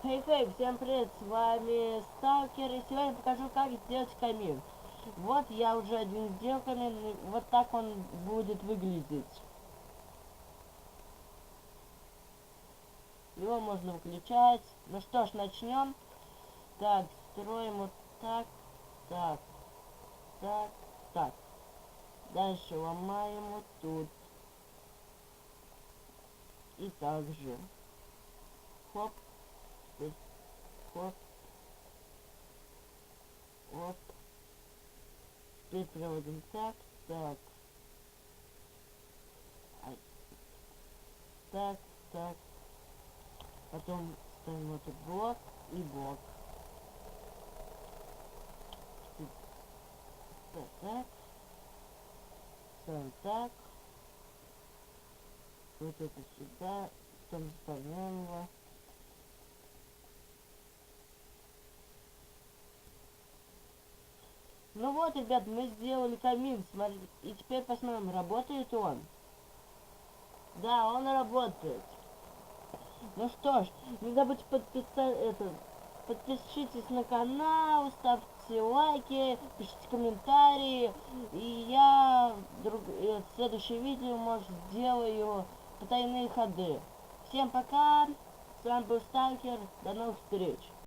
Хей-хей, всем привет, с вами Сталкер, и сегодня покажу, как сделать камин. Вот я уже один сделал камин, и вот так он будет выглядеть. Его можно выключать. Ну что ж, начнем. Так, строим вот так, так, так, так. Дальше ломаем вот тут. И также. Хоп, здесь, хоп, оп. Теперь проводим так, так. Так, так. Потом ставим вот этот блок и блок. Так, так. Ставим так. Вот это сюда. Потом вставляем его. Ну вот, ребят, мы сделали камин. Смотрите. И теперь посмотрим, работает он. Да, он работает. Ну что ж, не забудьте подпишитесь на канал, ставьте лайки, пишите комментарии. И я в следующее видео, может, сделаю потайные ходы. Всем пока, с вами был Сталкер, до новых встреч.